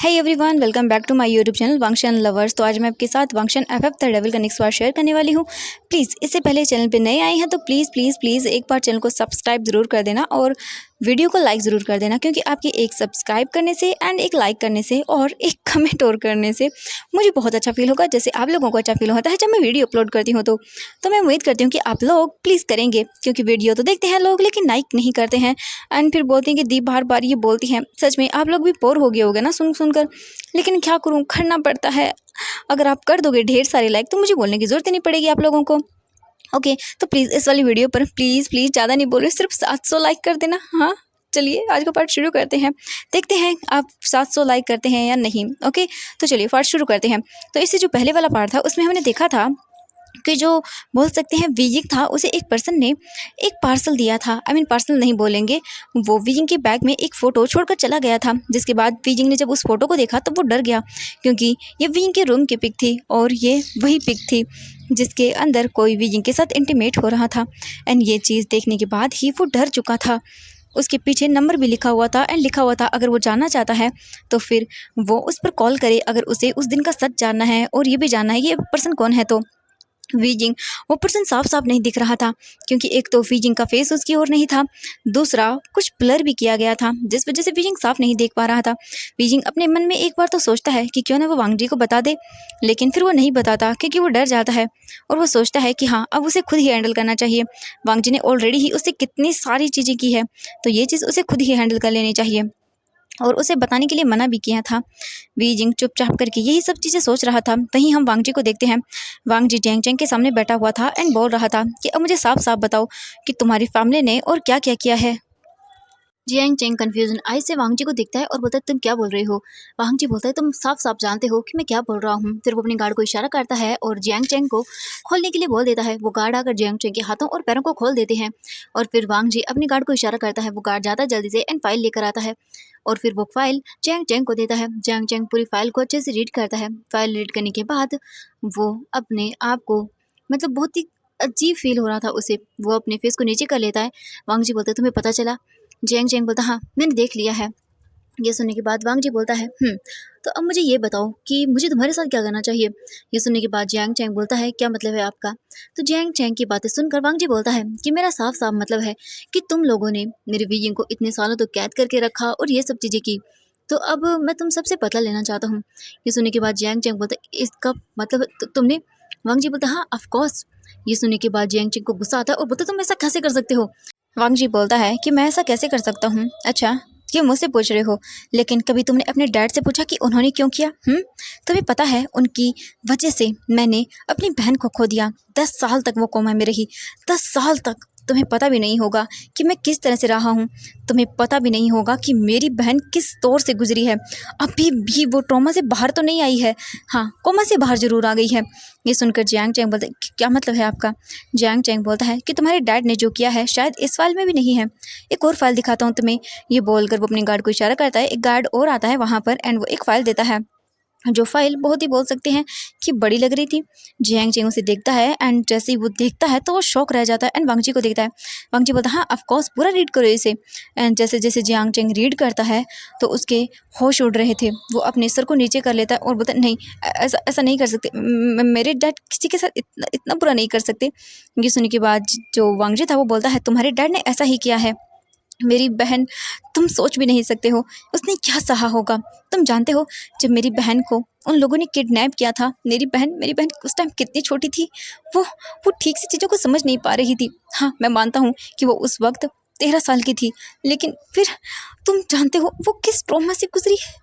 है everyone, welcome back to my YouTube channel Wangshan lovers. तो आज मैं आपके साथ वांगशन एफएफ द डेविल का नेक्स्ट बार शेयर करने वाली हूँ। प्लीज़ इससे पहले चैनल पे नए आए हैं तो प्लीज़ एक बार चैनल को सब्सक्राइब ज़रूर कर देना और वीडियो को लाइक ज़रूर कर देना, क्योंकि आपके एक सब्सक्राइब करने से एंड एक लाइक करने से और एक कमेंट और करने से मुझे बहुत अच्छा फील होगा, जैसे आप लोगों को अच्छा फील होता है जब मैं वीडियो अपलोड करती हूँ। तो मैं उम्मीद करती हूँ कि आप लोग प्लीज़ करेंगे, क्योंकि वीडियो तो देखते हैं लोग लेकिन लाइक नहीं करते हैं एंड फिर बोलते हैं कि दी बार बार ये बोलती हैं। सच में आप लोग भी बोर हो गए होगे ना सुन कर, लेकिन क्या करूँ, करना पड़ता है। अगर आप कर दोगे ढेर सारे लाइक तो मुझे बोलने की ज़रूरत ही नहीं पड़ेगी आप लोगों को। ओके, तो प्लीज़ इस वाली वीडियो पर प्लीज़ ज़्यादा नहीं बोल रही, सिर्फ 700 लाइक कर देना। हाँ चलिए आज का पार्ट शुरू करते हैं, देखते हैं आप 700 लाइक करते हैं या नहीं। ओके, तो चलिए पार्ट शुरू करते हैं। तो इससे जो पहले वाला पार्ट था उसमें हमने देखा था कि जो बोल सकते हैं वीजिंग था, उसे एक पर्सन ने एक पार्सल दिया था। पार्सल नहीं बोलेंगे, वो वीजिंग के बैग में एक फ़ोटो छोड़कर चला गया था। जिसके बाद वीजिंग ने जब उस फोटो को देखा तो वो डर गया, क्योंकि ये वीजिंग के रूम की पिक थी और ये वही पिक थी जिसके अंदर कोई वीजिंग के साथ इंटीमेट हो रहा था। एंड ये चीज़ देखने के बाद ही वो डर चुका था। उसके पीछे नंबर भी लिखा हुआ था एंड लिखा हुआ था अगर वो जानना चाहता है तो फिर वो उस पर कॉल करे, अगर उसे उस दिन का सच जानना है और ये भी जानना है ये पर्सन कौन है। तो वीजिंग, वो पर्सन साफ साफ नहीं दिख रहा था, क्योंकि एक तो वीजिंग का फेस उसकी ओर नहीं था, दूसरा कुछ ब्लर भी किया गया था जिस वजह से वीजिंग साफ नहीं देख पा रहा था। वीजिंग अपने मन में एक बार तो सोचता है कि क्यों ना वो वांगजी को बता दे, लेकिन फिर वो नहीं बताता क्योंकि वो डर जाता है और वो सोचता है कि हाँ अब उसे खुद ही हैंडल करना चाहिए। वांगजी ने ऑलरेडी ही उससे कितनी सारी चीज़ें की है, तो ये चीज़ उसे खुद ही हैंडल कर लेनी चाहिए और उसे बताने के लिए मना भी किया था। वीजिंग चुपचाप करके यही सब चीज़ें सोच रहा था। वहीं हम वांगजी को देखते हैं। वांगजी जैंग चैंग के सामने बैठा हुआ था एंड बोल रहा था कि अब मुझे साफ साफ बताओ कि तुम्हारी फैमिली ने और क्या क्या किया है। जियांग चैंग कंफ्यूजन आई से वांगजी को देखता है और बोलता है तुम क्या बोल रहे हो। वांगजी बोलता है तुम साफ साफ जानते हो कि मैं क्या बोल रहा हूँ। फिर वो अपने गार्ड को इशारा करता है और जियांग चैंग को खोलने के लिए बोल देता है। वो गार्ड आकर जियांग चैंग के हाथों और पैरों को खोल देते हैं और फिर वांगजी अपने गार्ड को इशारा करता है। वो गार्ड जाता है जल्दी से एंड फाइल लेकर आता है और फिर वो फाइल जियांग चैंग को देता है। जियांग चैंग पूरी फाइल को अच्छे से रीड करता है। फाइल रीड करने के बाद वो अपने आप को बहुत ही अजीब फील हो रहा था उसे। वो अपने फेस को नीचे कर लेता है। वांगजी बोलता है तुम्हें पता चला। जियांग चैंग बोलता हाँ मैंने देख लिया है। ये सुनने के बाद वांगजी बोलता है तो अब मुझे ये बताओ कि मुझे तुम्हारे साथ क्या करना चाहिए। ये सुनने के बाद जियांग चैंग बोलता है क्या मतलब है आपका। तो जियांग चैंग की बातें सुनकर वांगजी बोलता है कि मेरा साफ साफ मतलब है कि तुम लोगों ने मेरे वीजिंग को इतने सालों तक कैद करके रखा और ये सब चीज़ें की, तो अब मैं तुम सबसे बदला लेना चाहता हूँ। ये सुनने के बाद जियांग चैंग बोलता है इसका मतलब तुमने। वांगजी बोलता हाँ ऑफ कोर्स। ये सुनने के बाद जियांग चैंग को गुस्सा आता है और बोलता तुम ऐसा कैसे कर सकते हो। वांगजी बोलता है कि मैं ऐसा कैसे कर सकता हूँ। अच्छा ये मुझसे पूछ रहे हो, लेकिन कभी तुमने अपने डैड से पूछा कि उन्होंने क्यों किया। तुम्हें पता है उनकी वजह से मैंने अपनी बहन को खो दिया। 10 साल तक वो कोमा में रही, 10 साल तक। तुम्हें पता भी नहीं होगा कि मैं किस तरह से रहा हूँ। तुम्हें पता भी नहीं होगा कि मेरी बहन किस दौर से गुजरी है। अभी भी वो ट्रॉमा से बाहर तो नहीं आई है, हाँ कोमा से बाहर जरूर आ गई है। ये सुनकर जियांग चैंग बोलता है क्या मतलब है आपका। जियांग चैंग बोलता है कि तुम्हारे डैड ने जो किया है शायद इस फाइल में भी नहीं है, एक और फाइल दिखाता हूँ तुम्हें। ये बोलकर वो अपने गार्ड को इशारा करता है। एक गार्ड और आता है वहाँ पर एंड वो एक फ़ाइल देता है, जो फाइल बहुत ही बोल सकते हैं कि बड़ी लग रही थी। जियांग चैंग उसे देखता है एंड जैसे ही वो देखता है तो वो शौक रह जाता है एंड वांगजी को देखता है। वांगजी बोलता है हाँ ऑफ कोर्स पूरा रीड करो इसे। एंड जैसे जैसे जियांग चैंग रीड करता है तो उसके होश उड़ रहे थे। वो अपने सर को नीचे कर लेता है और बोलता है नहीं ऐसा ऐसा नहीं कर सकते, मेरे डैड किसी के साथ इतना इतना बुरा नहीं कर सकते। ये सुनने के बाद जो वांगजी था वो बोलता है तुम्हारे डैड ने ऐसा ही किया है। मेरी बहन, तुम सोच भी नहीं सकते हो उसने क्या सहा होगा। तुम जानते हो जब मेरी बहन को उन लोगों ने किडनैप किया था, मेरी बहन उस टाइम कितनी छोटी थी। वो ठीक से चीज़ों को समझ नहीं पा रही थी। हाँ मैं मानता हूँ कि वो उस वक्त 13 साल की थी, लेकिन फिर तुम जानते हो वो किस ट्रॉमा से गुजरी है।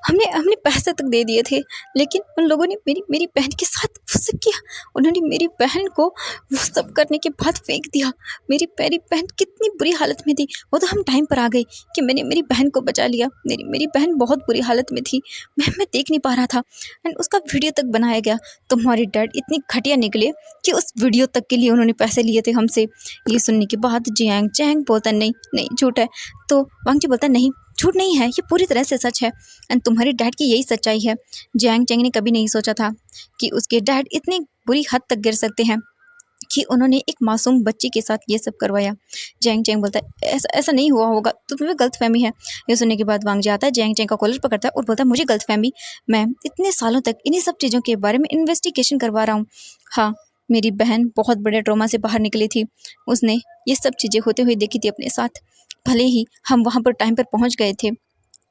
हमने हमने पैसे तक दे दिए थे, लेकिन उन लोगों ने मेरी मेरी बहन के साथ वो सब किया। उन्होंने मेरी बहन को वो सब करने के बाद फेंक दिया। मेरी बहन कितनी बुरी हालत में थी। वो तो हम टाइम पर आ गए कि मैंने मेरी बहन को बचा लिया। मेरी बहन बहुत बुरी हालत में थी, मैं देख नहीं पा रहा था एंड उसका वीडियो तक बनाया गया। तुम्हारे डैड इतनी घटिया निकले कि उस वीडियो तक के लिए उन्होंने पैसे लिए थे हमसे। ये सुनने के बाद जियांग चैंग बोलता नहीं नहीं झूठ है। तो वांगजी बोलता नहीं झूठ नहीं है, ये पूरी तरह से सच है एंड तुम्हारे डैड की यही सच्चाई है। जियांग चैंग ने कभी नहीं सोचा था कि उसके डैड इतनी बुरी हद तक गिर सकते हैं। कि उन्होंने एक मासूम बच्ची के साथ ये सब करवाया। जैंग चैंग बोलता है ऐसा ऐसा नहीं हुआ होगा, तो तुम्हें गलतफहमी है। ये सुनने के बाद वांग जी आता है, जैंग चैंग का कॉलर पकड़ता है और बोलता है मुझे गलतफहमी, मैं इतने सालों तक इन्हीं सब चीज़ों के बारे में इन्वेस्टिगेशन करवा रहा हूँ। हाँ, मेरी बहन बहुत बड़े ट्रॉमा से बाहर निकली थी, उसने ये सब चीज़ें होते हुए देखी थी अपने साथ। भले ही हम वहाँ पर टाइम पर पहुँच गए थे,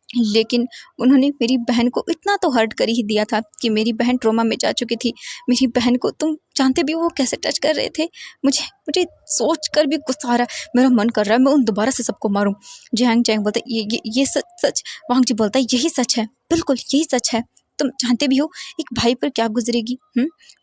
लेकिन उन्होंने मेरी बहन को इतना तो हर्ट कर ही दिया था कि मेरी बहन ट्रॉमा में जा चुकी थी। मेरी बहन को तुम जानते भी हो वो कैसे टच कर रहे थे। मुझे मुझे सोच कर भी गुस्सा आ रहा है, मेरा मन कर रहा है मैं उन दोबारा से सबको मारूं। जैंग चैंग बोलता है ये सच सच। वांग जी बोलता है यही सच है, बिल्कुल यही सच है। तुम जानते भी हो एक भाई पर क्या गुजरेगी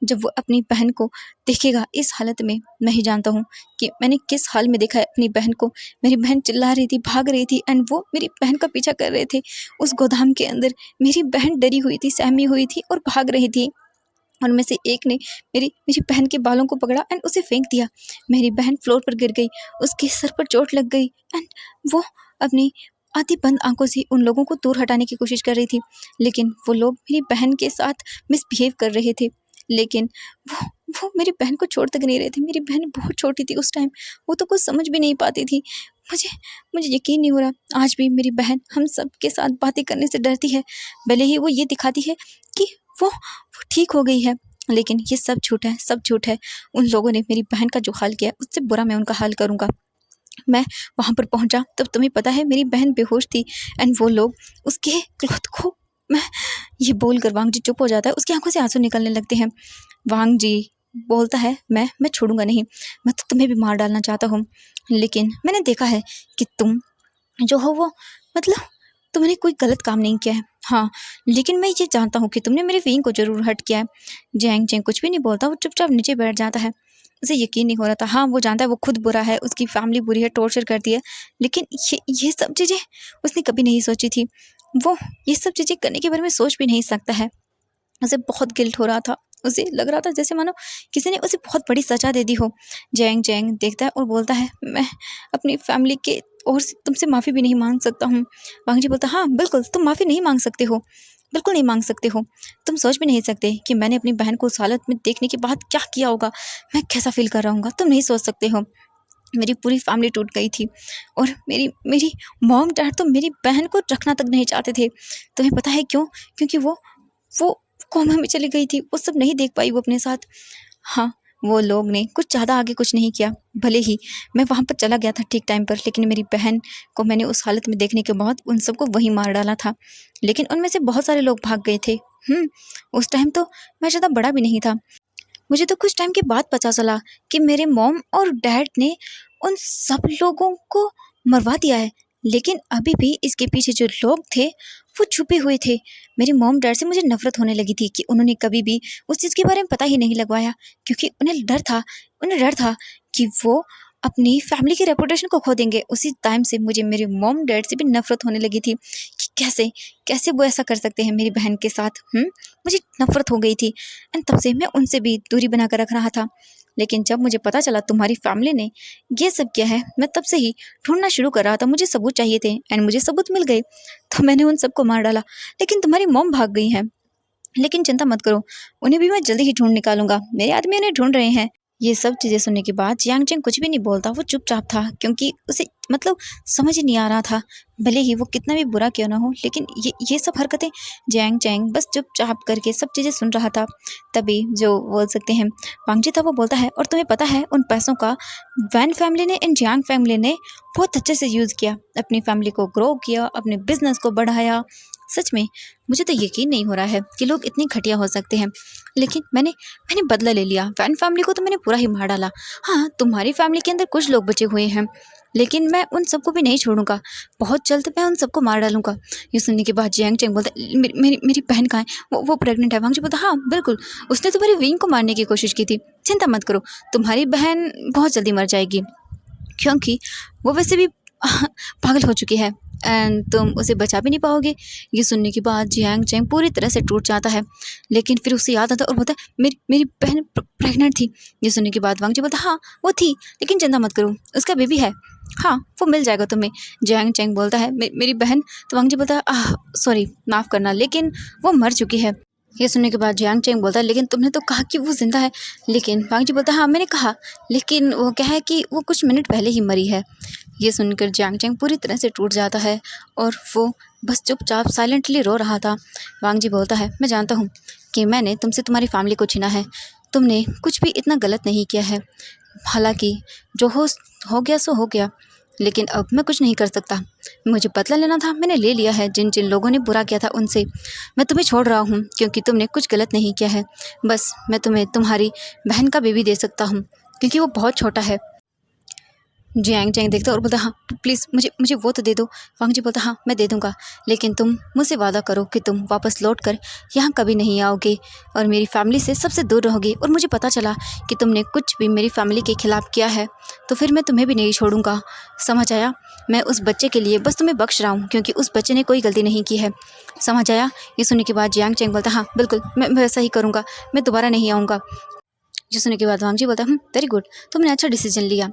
जब वो अपनी बहन को देखेगा इस हालत में। मैं ही जानता हूँ कि मैंने किस हाल में देखा है अपनी बहन को। मेरी बहन चिल्ला रही थी, भाग रही थी एंड वो मेरी बहन का पीछा कर रहे थे उस गोदाम के अंदर। मेरी बहन डरी हुई थी, सहमी हुई थी और भाग रही थी। उनमें से एक ने मेरी मेरी बहन के बालों को पकड़ा एंड उसे फेंक दिया। मेरी बहन फ्लोर पर गिर गई, उसके सर पर चोट लग गई एंड वो अपनी आधी बंद आंखों से उन लोगों को दूर हटाने की कोशिश कर रही थी, लेकिन वो लोग मेरी बहन के साथ मिसबिहेव कर रहे थे। लेकिन वो वो मेरी बहन को छोड़ तक नहीं रहे थे। मेरी बहन बहुत छोटी थी उस टाइम, वो तो कुछ समझ भी नहीं पाती थी। मुझे मुझे यकीन नहीं हो रहा आज भी मेरी बहन हम सब के साथ बातें करने से डरती है। भले ही वो ये दिखाती है कि वो ठीक हो गई है, लेकिन ये सब झूठ है, सब झूठ है। उन लोगों ने मेरी बहन का जो हाल किया है उससे बुरा मैं उनका हाल करूँगा। मैं वहाँ पर पहुँचा तब तुम्हें पता है मेरी बहन बेहोश थी एंड वो लोग उसके क्लॉथ को मैं ये बोलकर वांग जी चुप हो जाता है, उसकी आंखों से आंसू निकलने लगते हैं। वांग जी बोलता है मैं छोड़ूंगा नहीं, मैं तो तुम्हें भी मार डालना चाहता हूँ, लेकिन मैंने देखा है कि तुम जो हो वो मतलब तुमने कोई गलत काम नहीं किया है। हाँ, लेकिन मैं ये जानता हूँ कि तुमने मेरे वीइंग को ज़रूर हर्ट किया है। जैंग चैंग कुछ भी नहीं बोलता, वो चुपचाप नीचे बैठ जाता है। उसे यकीन नहीं हो रहा था। हाँ, वो जानता है वो खुद बुरा है, उसकी फैमिली बुरी है, टॉर्चर करती है, लेकिन ये सब चीज़ें उसने कभी नहीं सोची थी। वो ये सब चीज़ें करने के बारे में सोच भी नहीं सकता है। उसे बहुत गिल्ट हो रहा था। उसे लग रहा था जैसे मानो किसी ने उसे बहुत बड़ी सज़ा दे दी हो। जैंग चैंग देखता है और बोलता है मैं अपनी फैमिली के और से तुमसे माफ़ी भी नहीं मांग सकता हूँ। वांग जी बोलता हाँ बिल्कुल, तुम माफ़ी नहीं मांग सकते हो, बिल्कुल नहीं मांग सकते हो। तुम सोच भी नहीं सकते कि मैंने अपनी बहन को उस हालत में देखने के बाद क्या किया होगा, मैं कैसा फील कर रहा हूँ। तुम नहीं सोच सकते हो। मेरी पूरी फैमिली टूट गई थी और मेरी मेरी मॉम डैड तो मेरी बहन को रखना तक नहीं चाहते थे। तुम्हें पता है क्यों? क्योंकि वो कोमा में चली गई थी, वो सब नहीं देख पाई वो अपने साथ। हाँ, वो लोग ने कुछ ज़्यादा आगे कुछ नहीं किया। भले ही मैं वहाँ पर चला गया था ठीक टाइम पर, लेकिन मेरी बहन को मैंने उस हालत में देखने के बाद उन सबको वहीं मार डाला था। लेकिन उनमें से बहुत सारे लोग भाग गए थे। उस टाइम तो मैं ज़्यादा बड़ा भी नहीं था। मुझे तो कुछ टाइम के बाद पता चला कि मेरे मॉम और डैड ने उन सब लोगों को मरवा दिया है, लेकिन अभी भी इसके पीछे जो लोग थे वो छुपे हुए थे। मेरी मॉम डैड से मुझे नफरत होने लगी थी कि उन्होंने कभी भी उस चीज़ के बारे में पता ही नहीं लगवाया, क्योंकि उन्हें डर था कि वो अपनी फैमिली की रेपुटेशन को खो देंगे। उसी टाइम से मुझे मेरे मॉम डैड से भी नफरत होने लगी थी कि कैसे कैसे वो ऐसा कर सकते हैं मेरी बहन के साथ। मुझे नफरत हो गई थी एंड तब से मैं उनसे भी दूरी बना कर रख रहा था। लेकिन जब मुझे पता चला तुम्हारी फैमिली ने ये सब किया है, मैं तब से ही ढूंढना शुरू कर रहा था। मुझे सबूत चाहिए थे एंड मुझे सबूत मिल गए, तो मैंने उन सबको मार डाला। लेकिन तुम्हारी मॉम भाग गई है, लेकिन चिंता मत करो, उन्हें भी मैं जल्दी ही ढूंढ निकालूंगा। मेरे आदमी उन्हें ढूंढ रहे हैं। ये सब चीज़ें सुनने के बाद जियांग चैंग कुछ भी नहीं बोलता, वो चुपचाप था, क्योंकि उसे मतलब समझ ही नहीं आ रहा था। भले ही वो कितना भी बुरा क्यों ना हो, लेकिन ये सब हरकतें जियांग चैंग बस चुपचाप करके सब चीज़ें सुन रहा था। तभी जो बोल सकते हैं वांग जी था, वो बोलता है और तुम्हें पता है उन पैसों का वैन फैमिली ने एंड जियांग फैमिली ने बहुत अच्छे से यूज़ किया, अपनी फैमिली को ग्रो किया, अपने बिजनेस को बढ़ाया। सच में मुझे तो यकीन नहीं हो रहा है कि लोग इतने घटिया हो सकते हैं, लेकिन मैंने बदला ले लिया। वैन फैमिली को तो मैंने पूरा ही मार डाला। हाँ, तुम्हारी फैमिली के अंदर कुछ लोग बचे हुए हैं, लेकिन मैं उन सबको भी नहीं छोड़ूंगा। बहुत जल्द मैं उन सबको मार डालूंगा। ये सुनने के बाद जियांग चैंग बोलता मेरी बहन कहाँ है? वो प्रेग्नेंट है। वांग जी बोलता हाँ बिल्कुल, उसने तुम्हारी विंग को मारने की कोशिश की थी। चिंता मत करो, तुम्हारी बहन बहुत जल्दी मर जाएगी, क्योंकि वो वैसे भी पागल हो चुकी है एंड तुम उसे बचा भी नहीं पाओगे। ये सुनने के बाद जियांग चैंग पूरी तरह से टूट जाता है, लेकिन फिर उसे याद आता और बोलता है मेरी बहन प्रेग्नेंट थी। ये सुनने के बाद वांग जी बोलता हाँ वो थी, लेकिन चिंता मत करो, उसका बेबी है। हाँ, वो मिल जाएगा तुम्हें। जियांग चैंग बोलता है मेरी बहन। तो वांग जी बोलता है सॉरी माफ़ करना, लेकिन वो मर चुकी है। ये सुनने के बाद जियांग चैंग बोलता है लेकिन तुमने तो कहा कि वो जिंदा है। लेकिन वांग जी बोलता है हाँ मैंने कहा, लेकिन वो क्या है कि वो कुछ मिनट पहले ही मरी है। ये सुनकर जियांग चैंग पूरी तरह से टूट जाता है और वो बस चुपचाप साइलेंटली रो रहा था। वांग जी बोलता है मैं जानता हूँ कि मैंने तुमसे तुम्हारी फैमिली को छीना है, तुमने कुछ भी इतना गलत नहीं किया है। हालांकि जो हो गया सो हो गया, लेकिन अब मैं कुछ नहीं कर सकता। मुझे बदला लेना था, मैंने ले लिया है। जिन जिन लोगों ने बुरा किया था उनसे मैं तुम्हें छोड़ रहा हूँ क्योंकि तुमने कुछ गलत नहीं किया है। बस मैं तुम्हें तुम्हारी बहन का बेबी दे सकता हूँ क्योंकि वो बहुत छोटा है। जियांग चैंग देखता और बोलता हाँ प्लीज़ मुझे मुझे वो तो दे दो। वांग जी बोलता हाँ मैं दे दूँगा, लेकिन तुम मुझसे वादा करो कि तुम वापस लौट कर यहाँ कभी नहीं आओगे और मेरी फैमिली से सबसे दूर रहोगे। और मुझे पता चला कि तुमने कुछ भी मेरी फैमिली के खिलाफ़ किया है तो फिर मैं तुम्हें भी नहीं छोड़ूंगा, समझ आया। मैं उस बच्चे के लिए बस तुम्हें बख्श रहा हूँ क्योंकि उस बच्चे ने कोई गलती नहीं की है, समझ आया। ये सुनने के बाद जियांग चैंग बोलता हाँ बिल्कुल मैं वैसा ही करूँगा, मैं दोबारा नहीं आऊँगा। ये सुनने के बाद वांग जी बोलता वेरी गुड, तुमने अच्छा डिसीजन लिया।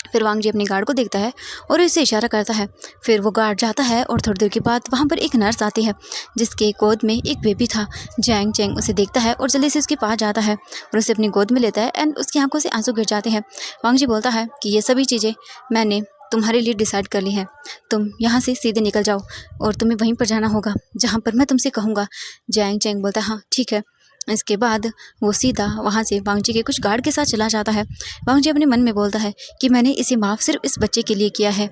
फिर वांग जी अपने गार्ड को देखता है और उसे इशारा करता है। फिर वो गार्ड जाता है और थोड़ी देर के बाद वहाँ पर एक नर्स आती है जिसके गोद में एक बेबी था। जियांग चैंग उसे देखता है और जल्दी से उसके पास जाता है और उसे अपनी गोद में लेता है एंड उसकी आंखों से आंसू गिर जाते हैं। वांग जी बोलता है कि ये सभी चीज़ें मैंने तुम्हारे लिए डिसाइड कर ली हैं, तुम यहाँ से सीधे निकल जाओ और तुम्हें वहीं पर जाना होगा जहाँ पर मैं तुमसे कहूँगा। जियांग चैंग बोलता है हाँ ठीक है। इसके बाद वो सीधा वहाँ से वांग जी के कुछ गार्ड के साथ चला जाता है। वांग जी अपने मन में बोलता है कि मैंने इसे माफ़ सिर्फ इस बच्चे के लिए किया है,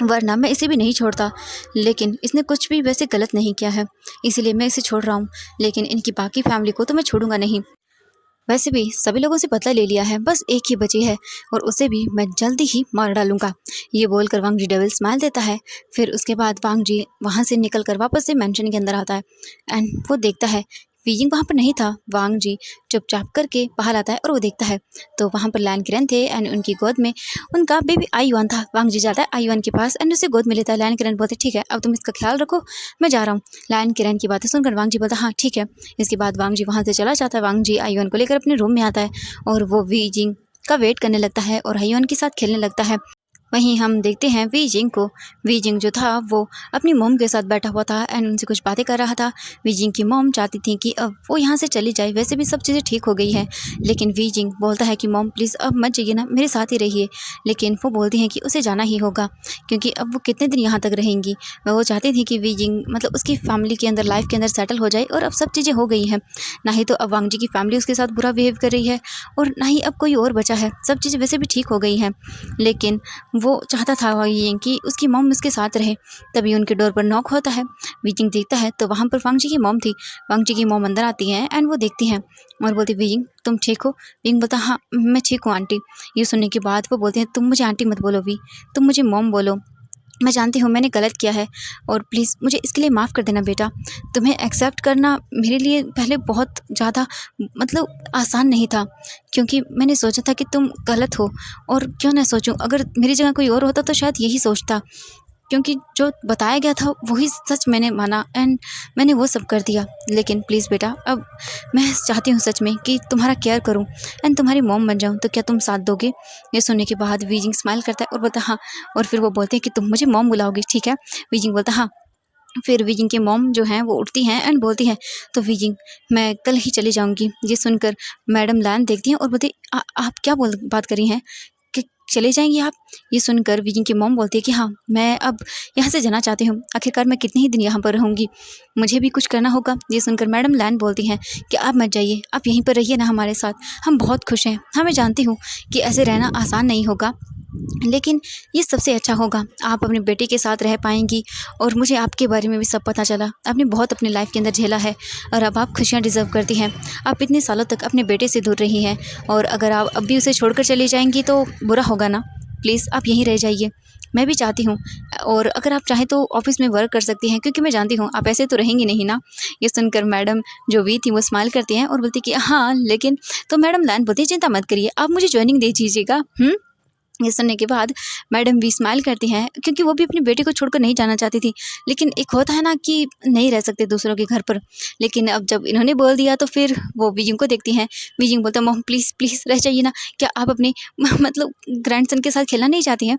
वरना मैं इसे भी नहीं छोड़ता। लेकिन इसने कुछ भी वैसे गलत नहीं किया है, इसीलिए मैं इसे छोड़ रहा हूँ। लेकिन इनकी बाकी फैमिली को तो मैं छोड़ूंगा नहीं। वैसे भी सभी लोगों से बदला ले लिया है, बस एक ही बची है और उसे भी मैं जल्दी ही मार डालूंगा। ये बोलकर वांग जी डेविल स्माइल देता है। फिर उसके बाद वांग जी वहाँ से निकल कर वापस से मैंशन के अंदर आता है एंड वो देखता है वीजिंग वहाँ पर नहीं था। वांग जी चुपचाप करके बाहर आता है और वो देखता है तो वहाँ पर लैन किरण थे एंड उनकी गोद में उनका बेबी आईवान था। वांग जी जाता है आईवान के पास एंड उसे गोद में लेता है। लैन किरण बोलते ठीक है अब तुम इसका ख्याल रखो, मैं जा रहा हूँ। लैन किरण की बातें सुनकर वांग जी बोलता हाँ ठीक है। इसके बाद वांग जी वहाँ से चला जाता है। वांग जी आईवान को लेकर अपने रूम में आता है और वो वीजिंग का वेट करने लगता है और आईवान के साथ खेलने लगता है। वहीं हम देखते हैं वीजिंग को। वीजिंग जो था वो अपनी मॉम के साथ बैठा हुआ था एंड उनसे कुछ बातें कर रहा था। वीजिंग की मॉम चाहती थी कि अब वो यहाँ से चली जाए, वैसे भी सब चीज़ें ठीक हो गई हैं। लेकिन वीजिंग बोलता है कि मॉम प्लीज़ अब मत जाइए ना, मेरे साथ ही रहिए। लेकिन वो बोलती हैं कि उसे जाना ही होगा क्योंकि अब वो कितने दिन यहाँ तक रहेंगी। वो चाहती थी कि वीजिंग मतलब उसकी फैमिली के अंदर लाइफ के अंदर सेटल हो जाए और अब सब चीज़ें हो गई हैं। ना ही तो अब वांग जी की फैमिली उसके साथ बुरा बिहेव कर रही है और ना ही अब कोई और बचा है, सब चीज़ें वैसे भी ठीक हो गई हैं। लेकिन वो चाहता था ये कि उसकी मॉम उसके साथ रहे। तभी उनके डोर पर नॉक होता है। वीजिंग देखता है तो वहाँ पर वांग जी की मॉम थी। वांग जी की मॉम अंदर आती हैं एंड वो देखती हैं और बोलती वीजिंग तुम ठीक हो। वीजिंग बोलता हाँ मैं ठीक हूँ आंटी। ये सुनने के बाद वो बोलते हैं तुम मुझे आंटी मत बोलो वी, तुम मुझे मॉम बोलो। मैं जानती हूँ मैंने गलत किया है और प्लीज़ मुझे इसके लिए माफ़ कर देना बेटा। तुम्हें एक्सेप्ट करना मेरे लिए पहले बहुत ज़्यादा मतलब आसान नहीं था क्योंकि मैंने सोचा था कि तुम गलत हो। और क्यों ना सोचूं, अगर मेरी जगह कोई और होता तो शायद यही सोचता, क्योंकि जो बताया गया था वही सच मैंने माना एंड मैंने वो सब कर दिया। लेकिन प्लीज़ बेटा अब मैं चाहती हूँ सच में कि तुम्हारा केयर करूँ एंड तुम्हारी मॉम बन जाऊँ, तो क्या तुम साथ दोगे। ये सुनने के बाद वीजिंग स्माइल करता है और बोलता हाँ। और फिर वो बोलते हैं कि तुम मुझे मॉम बुलाओगे, ठीक है। वीजिंग बोलता हाँ। फिर वीजिंग की मॉम जो हैं वो उठती हैं एंड बोलती हैं तो वीजिंग मैं कल ही चली जाऊंगी। ये सुनकर मैडम लैन देखती हैं और बोलती आप क्या बात करी हैं कि चले जाएंगी आप। ये सुनकर वीजिंग की मॉम बोलती है कि हाँ मैं अब यहाँ से जाना चाहती हूँ, आखिरकार मैं कितने ही दिन यहाँ पर रहूँगी, मुझे भी कुछ करना होगा। ये सुनकर मैडम लैन बोलती हैं कि आप मत जाइए, आप यहीं पर रहिए ना हमारे साथ, हम बहुत खुश हैं। हाँ मैं जानती हूँ कि ऐसे रहना आसान नहीं होगा लेकिन ये सबसे अच्छा होगा, आप अपने बेटे के साथ रह पाएंगी। और मुझे आपके बारे में भी सब पता चला, आपने बहुत अपनी लाइफ के अंदर झेला है और अब आप खुशियाँ डिज़र्व करती हैं। आप इतने सालों तक अपने बेटे से दूर रही हैं और अगर आप अब भी उसे छोड़कर चली जाएंगी तो बुरा होगा ना। प्लीज़ आप यहीं रह जाइए, मैं भी चाहती हूँ। और अगर आप चाहें तो ऑफिस में वर्क कर सकती हैं क्योंकि मैं जानती हूँ आप ऐसे तो रहेंगी नहीं ना। ये सुनकर मैडम जो वी थी वो स्माइल करती हैं और बोलती कि हाँ लेकिन, तो मैडम लैन बोलती है चिंता मत करिए, आप मुझे ज्वाइनिंग दे दीजिएगा। ये सुनने के बाद मैडम भी स्माइल करती हैं क्योंकि वो भी अपनी बेटी को छोड़कर नहीं जाना चाहती थी। लेकिन एक होता है ना कि नहीं रह सकते दूसरों के घर पर। लेकिन अब जब इन्होंने बोल दिया तो फिर वो वीजिंग को देखती हैं। वीजिंग बोलता है मॉम प्लीज़ प्लीज़ रह जाइए ना, क्या आप अपने मतलब ग्रैंडसन के साथ खेलना नहीं चाहती हैं।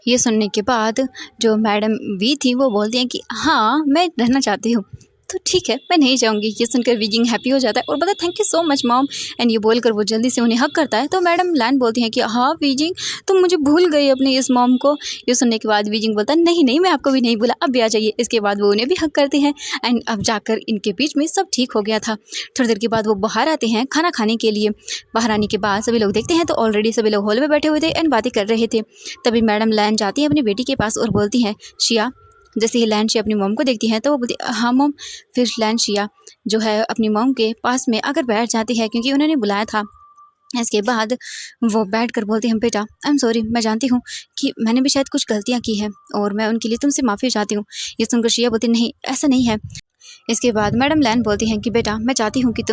ये सुनने के बाद जो मैडम वी थी वो बोलती हैं कि हाँ मैं रहना चाहती हूँ। तो ठीक है मैं नहीं जाऊँगी। ये सुनकर वीजिंग हैप्पी हो जाता है और बोलता है thank you so much mom and ये बोलकर वो जल्दी से उन्हें हग करता है। तो मैडम लैन बोलती हैं कि हाँ वीजिंग तुम मुझे भूल गई अपनी इस मॉम को। ये सुनने के बाद वीजिंग बोलता है नहीं नहीं मैं आपको भी नहीं भूला, अब भी आ जाइए। इसके बाद वो उन्हें भी हग करते हैं एंड अब जाकर इनके बीच में सब ठीक हो गया था। थोड़ी देर के बाद वो बाहर आते हैं खाना खाने के लिए। बाहर आने के बाद सभी लोग देखते हैं तो ऑलरेडी सभी लोग हॉल में बैठे हुए थे एंड बातें कर रहे थे। तभी मैडम लैन जाती है अपनी बेटी के पास और बोलती हैं शिया। जैसे ही लैन शिया अपनी मॉम को देखती है तो वो बोलती हाँ मॉम। फिर लैन शिया जो है अपनी मॉम के पास में आकर बैठ जाती है क्योंकि उन्होंने बुलाया था। इसके बाद वो बैठ कर बोलती हैं बेटा आई एम सॉरी, मैं जानती हूँ कि मैंने भी शायद कुछ गलतियाँ की हैं और मैं उनके लिए तुमसे माफ़ी चाहती हूँ। ये सुनकर शिया बोलती नहीं ऐसा नहीं है। इसके बाद मैडम लैन बोलती हैं कि बेटा मैं चाहती हूँ कि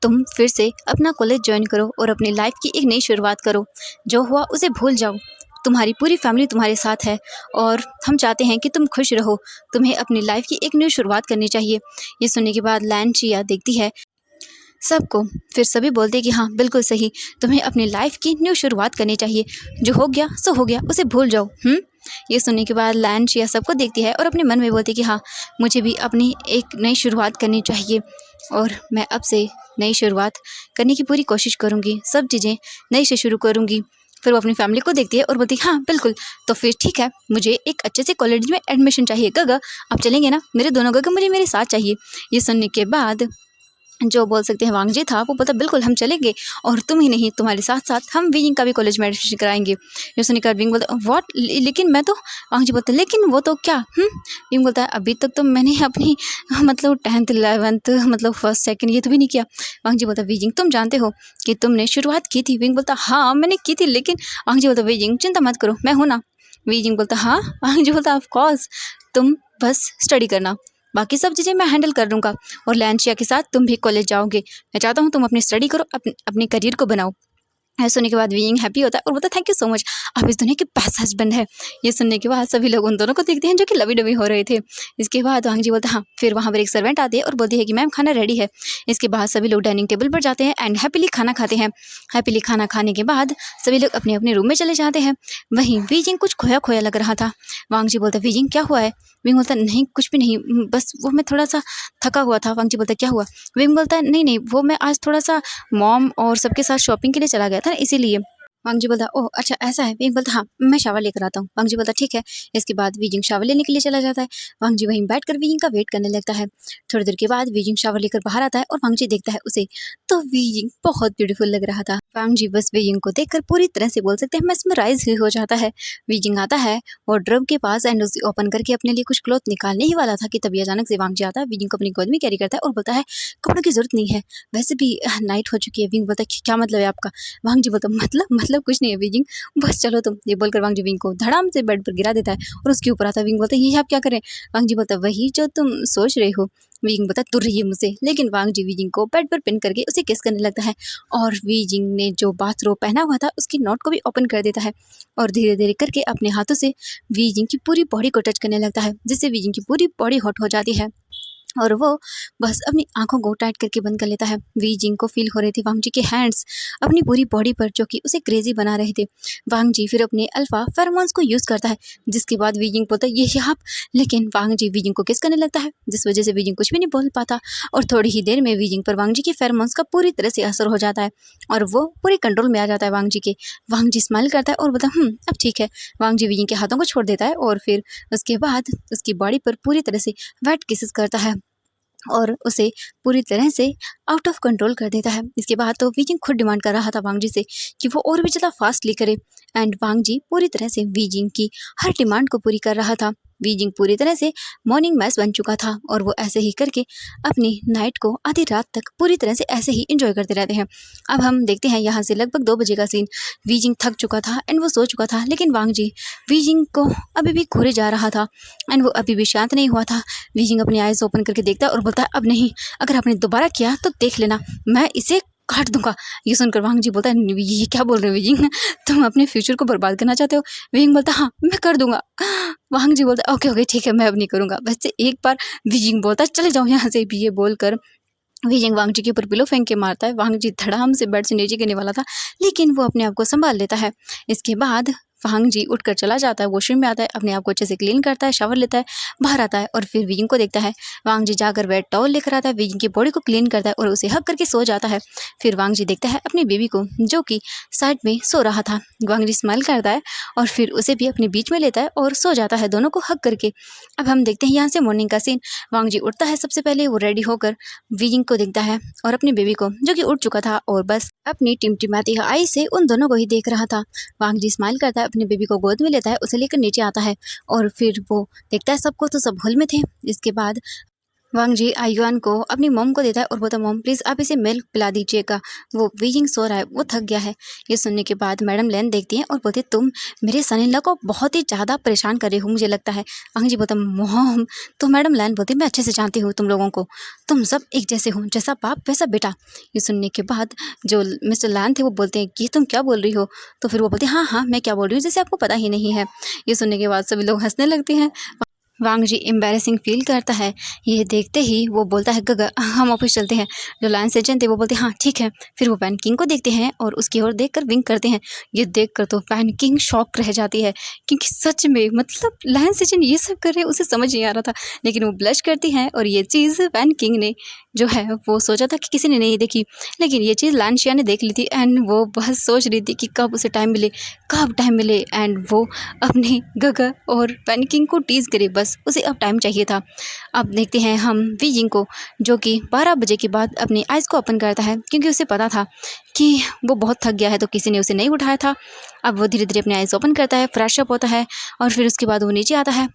तुम फिर से अपना कॉलेज ज्वाइन करो और अपनी लाइफ की एक नई शुरुआत करो। जो हुआ उसे भूल जाओ। तुम्हारी पूरी फैमिली तुम्हारे साथ है और हम चाहते हैं कि तुम खुश रहो। तुम्हें अपनी लाइफ की एक न्यू शुरुआत करनी चाहिए। ये सुनने के बाद लैन शिया देखती है सबको, फिर सभी बोलते हैं कि हाँ बिल्कुल सही, तुम्हें अपनी लाइफ की न्यू शुरुआत करनी चाहिए। जो हो गया सो हो गया, उसे भूल जाओ। ये सुनने के बाद लैन शिया सबको देखती है और अपने मन में बोलती है कि हाँ मुझे भी अपनी एक नई शुरुआत करनी चाहिए और मैं अब से नई शुरुआत करने की पूरी कोशिश करूँगी, सब चीज़ें नई से शुरू करूँगी। फिर वो अपनी फैमिली को देखती है और बोलती है हाँ बिल्कुल, तो फिर ठीक है मुझे एक अच्छे से कॉलेज में एडमिशन चाहिए। गगा आप चलेंगे ना? मेरे दोनों गगा मुझे मेरे साथ चाहिए। ये सुनने के बाद जो बोल सकते हैं वांगजी था वो बोलता बिल्कुल हम चलेंगे और तुम ही नहीं तुम्हारे साथ साथ हम विंग का भी कॉलेज में एडमिशन कराएंगे। ये सुनने के बाद विंग बोलता व्हाट लेकिन मैं तो, वांगजी बोलता लेकिन वो तो क्या। विंग बोलता है अभी तक तो मैंने अपनी मतलब 10th 11th मतलब फर्स्ट सेकंड ये तो भी नहीं किया। वांगजी बोलता विंग तुम जानते हो कि तुमने शुरुआत की थी। विंग बोलता हाँ मैंने की थी, लेकिन वांगजी बोलता विंग चिंता मत करो मैं हूँ ना। विंग बोलता हाँ। वांगजी बोलता ऑफ कोर्स तुम बस स्टडी करना, बाकी सब चीज़ें मैं हैंडल कर लूँगा और लैंशिया के साथ तुम भी कॉलेज जाओगे। मैं चाहता हूँ तुम अपनी स्टडी करो, अपने करियर को बनाओ। ये सुनने के बाद विंग हैप्पी होता है और बोलता थैंक यू सो मच, आप इस दुनिया के बेस्ट हस्बैंड है। ये सुनने के बाद सभी लोग उन दोनों को देखते हैं जो कि लवी डवी हो रहे थे। इसके बाद वांगजी बोलता हाँ। फिर वहाँ पर एक सर्वेंट आती है और बोलती है कि मैम खाना रेडी है। इसके बाद सभी लोग डाइनिंग टेबल पर जाते हैं एंड हैप्पीली खाना खाते हैं। हैप्पीली खाना खाने के बाद सभी लोग अपने अपने रूम में चले जाते हैं। वहीं वीजिंग कुछ खोया खोया लग रहा था। वांगजी बोलता वीजिंग क्या हुआ है? विंग बोलता नहीं कुछ भी नहीं, बस वो मैं थोड़ा सा थका हुआ था। वांगजी बोलता क्या हुआ? विंग बोलता है नहीं नहीं वो मैं आज थोड़ा सा मॉम और सबके साथ शॉपिंग के लिए चला गया था ना इसीलिए। वांगजी बोलता ओह अच्छा ऐसा है। विंग बोलता हाँ मैं शावर लेकर आता हूँ। वांगजी बोलता ठीक है। इसके बाद वीजिंग शावर लेने के लिए चला जाता है। वांगजी वहीं बैठकर वीजिंग का वेट करने लगता है। थोड़ी देर के बाद वीजिंग शावर लेकर बाहर आता है और वांगजी देखता है उसे, तो वीजिंग बहुत ब्यूटीफुल लग रहा था। वांगजी बस वीजिंग को देखकर पूरी तरह से बोल सकते हैं mesmerize ही हो जाता है। वीजिंग आता है वार्डरोब के पास एंड उसे ओपन करके अपने लिए कुछ क्लॉथ निकालने ही वाला था कि तभी अचानक से वांगजी आता है, वीजिंग को अपनी गोद में कैरी करता है और बोलता है कपड़ों की जरूरत नहीं है, वैसे भी नाइट हो चुकी है। विंग बोलता है क्या मतलब है आपका? वांगजी बोलता मतलब कुछ नहीं है वीजिंग, बस चलो तुम। ये बोलकर वांगजी विंग को धड़ाम से बेड पर गिरा देता है और उसके ऊपर आता है। विंग बोलता है ये आप क्या करें? वांगजी बोलता है वही जो तुम सोच रहे हो। वीजिंग बोलता दूर रहिए मुझसे, लेकिन वांगजी वीजिंग को बेड पर पिन करके उसे किस करने लगता है और वीजिंग ने जो बाथरोब पहना हुआ था उसकी नोट को भी ओपन कर देता है और धीरे धीरे करके अपने हाथों से वीजिंग की पूरी बॉडी को टच करने लगता है, जिससे वीजिंग की पूरी बॉडी हॉट हो जाती है और वो बस अपनी आंखों को टाइट करके बंद कर लेता है। वीजिंग को फील हो रही थी वांगजी के हैंड्स अपनी पूरी बॉडी पर जो कि उसे क्रेजी बना रहे थे। वांगजी फिर अपने अल्फा फेरोमोन्स को यूज़ करता है, जिसके बाद वीजिंग बोलता है ये आप, लेकिन वांगजी वीजिंग को किस करने लगता है, जिस वजह से वीजिंग कुछ भी नहीं बोल पाता और थोड़ी ही देर में वीजिंग पर वांगजी के फेरोमोन्स का पूरी तरह से असर हो जाता है और वो पूरे कंट्रोल में आ जाता है वांगजी के। वांगजी स्माइल करता है और बोलता अब ठीक है। वांगजी वीजिंग के हाथों को छोड़ देता है और फिर उसके बाद उसकी बॉडी पर पूरी तरह से वेट किसेस करता है और उसे पूरी तरह से आउट ऑफ कंट्रोल कर देता है। इसके बाद तो वीजिंग खुद डिमांड कर रहा था वांगजी से कि वो और भी ज़्यादा फास्टली करे एंड वांगजी पूरी तरह से वीजिंग की हर डिमांड को पूरी कर रहा था। वीजिंग पूरी तरह से मॉर्निंग मैस बन चुका था और वो ऐसे ही करके अपनी नाइट को आधी रात तक पूरी तरह से ऐसे ही इंजॉय करते रहते हैं। अब हम देखते हैं यहाँ से लगभग 2 बजे का सीन। वीजिंग थक चुका था एंड वो सो चुका था, लेकिन वांगजी वीजिंग को अभी भी घूरे जा रहा था एंड वो अभी भी शांत नहीं हुआ था। वीजिंग अपनी आइज़ ओपन करके देखता है और बोलता है अब नहीं, अगर आपने दोबारा किया तो देख लेना मैं इसे काट दूंगा। ये सुनकर वांगजी बोलता है ये क्या बोल रहे हो वीजिंग, तुम अपने फ्यूचर को बर्बाद करना चाहते हो? वीजिंग बोलता हाँ मैं कर दूंगा। वांगजी बोलता ओके ओके ठीक है मैं अब नहीं करूँगा। वैसे एक बार वीजिंग बोलता है चले जाओ यहाँ से भी। ये बोलकर वीजिंग वांगजी के ऊपर पिलो फेंक के मारता है। वांगजी धड़ाम से बेड से नीचे गिरने वाला था, लेकिन वो अपने आप को संभाल लेता है। इसके बाद वांग जी उठकर चला जाता है, वॉशरूम में आता है, अपने आप को अच्छे से क्लीन करता है, शावर लेता है, बाहर आता है और फिर वीजिंग को देखता है। वांग जी जाकर वेट टॉवल लेकर आता है, वीजिंग की बॉडी को क्लीन करता है और उसे हग करके सो जाता है। फिर वांग जी देखता है अपनी बेबी को जो कि साइड में सो रहा था। वांग जी स्माइल करता है और फिर उसे भी अपने बीच में लेता है और सो जाता है दोनों को हग करके। अब हम देखते हैं यहाँ से मॉर्निंग का सीन। वांग जी उठता है, सबसे पहले वो रेडी होकर वीजिंग को देखता है और अपनी बेबी को जो कि उठ चुका था और बस अपनी टिमटिमाती आई से उन दोनों को ही देख रहा था। वांग जी स्माइल करता है, अपनी बेबी को गोद में लेता है, उसे लेकर नीचे आता है और फिर वो देखता है सबको तो सब हॉल में थे। इसके बाद वांग जी आयुआन को अपनी मॉम को देता है और बोलता है मॉम प्लीज़ आप इसे मिल्क पिला दीजिएगा, वो वीजिंग सो रहा है, वो थक गया है। ये सुनने के बाद मैडम लैन देखती हैं और बोलती है तुम मेरे सन इन लॉ को बहुत ही ज़्यादा परेशान कर रही हो मुझे लगता है। वांग जी बोलता मॉम, तो मैडम लैन बोलती मैं अच्छे से जानती हूँ तुम लोगों को, तुम सब एक जैसे हो, जैसा बाप वैसा बेटा। ये सुनने के बाद जो मिस्टर लैन थे वो बोलते हैं कि तुम क्या बोल रही हो, तो फिर वो बोलते हैं हाँ हाँ मैं क्या बोल रही हूँ जैसे आपको पता ही नहीं है। ये सुनने के बाद सभी लोग हंसने लगते हैं। वांग जी एम्बैरेसिंग फील करता है। ये देखते ही वो बोलता है गगा हम ऑफिस चलते हैं। जो लायन सेजन थे वो बोलते हैं हाँ ठीक है। फिर वो पैन किंग को देखते हैं और उसकी ओर देखकर विंक करते हैं। ये देखकर तो पैन किंग शॉक रह जाती है क्योंकि सच में मतलब लायन सेजन ये सब कर रहे हैं उसे समझ नहीं आ रहा था, लेकिन वो ब्लश करती हैं और ये चीज़ पैन किंग ने जो है वो सोचा था कि किसी ने नहीं देखी, लेकिन ये चीज़ लानशिया ने देख ली थी एंड वो बस सोच रही थी कि कब उसे टाइम मिले, कब टाइम मिले एंड वो अपने गगा और पैन किंग को टीज़ करे, बस उसे अब टाइम चाहिए था। अब देखते हैं हम वीजिंग को जो कि 12 बजे के बाद अपनी आइज़ को ओपन करता है क्योंकि उसे पता था कि वो बहुत थक गया है तो किसी ने उसे नहीं उठाया था। अब वो धीरे धीरे अपनी आइज़ ओपन करता है, फ्रेश अप होता है और फिर उसके बाद वो नीचे आता है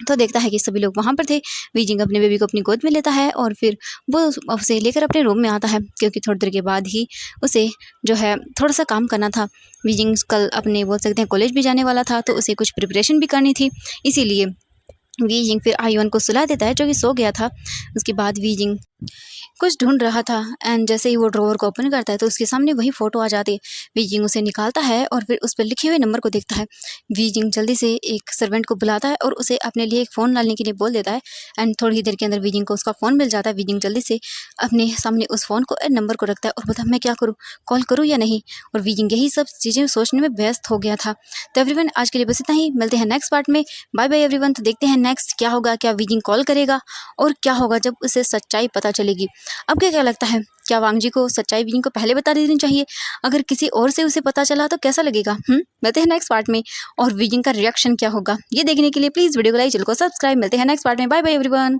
तो देखता है कि सभी लोग वहाँ पर थे। वीजिंग अपने बेबी को अपनी गोद में लेता है और फिर वो उसे लेकर अपने रूम में आता है क्योंकि थोड़ी देर के बाद ही उसे जो है थोड़ा सा काम करना था। वीजिंग कल अपने बोल सकते हैं कॉलेज भी जाने वाला था तो उसे कुछ प्रिपरेशन भी करनी थी, इसीलिए वीजिंग फिर आयुन को सुला देता है जो कि सो गया था। उसके बाद वीजिंग कुछ ढूंढ रहा था एंड जैसे ही वो ड्रॉवर को ओपन करता है तो उसके सामने वही फ़ोटो आ जाती है। वीजिंग उसे निकालता है और फिर उस पर लिखे हुए नंबर को देखता है। वीजिंग जल्दी से एक सर्वेंट को बुलाता है और उसे अपने लिए एक फ़ोन डालने के लिए बोल देता है एंड थोड़ी ही देर के अंदर वीजिंग को उसका फ़ोन मिल जाता है। वीजिंग जल्दी से अपने सामने उस फ़ोन को नंबर को रखता है और बोलता है मैं क्या करूँ, कॉल करूँ या नहीं। और वीजिंग यही सब चीज़ें सोचने में व्यस्त हो गया था। तो एवरीवन आज के लिए बस इतना ही, मिलते हैं नेक्स्ट पार्ट में। Bye bye everyone. तो देखते हैं नेक्स्ट क्या होगा, क्या वीजिंग कॉल करेगा और क्या होगा जब उसे सच्चाई पता चलेगी। अब क्या लगता है, क्या वांग जी को सच्चाई वीजिंग को पहले बता देनी चाहिए? अगर किसी और से उसे पता चला तो कैसा लगेगा? मिलते हैं नेक्स्ट पार्ट में और वीजिंग का रिएक्शन क्या होगा ये देखने के लिए प्लीज़ वीडियो को लाइक, चैनल को सब्सक्राइब। मिलते हैं नेक्स्ट पार्ट में। Bye bye everyone.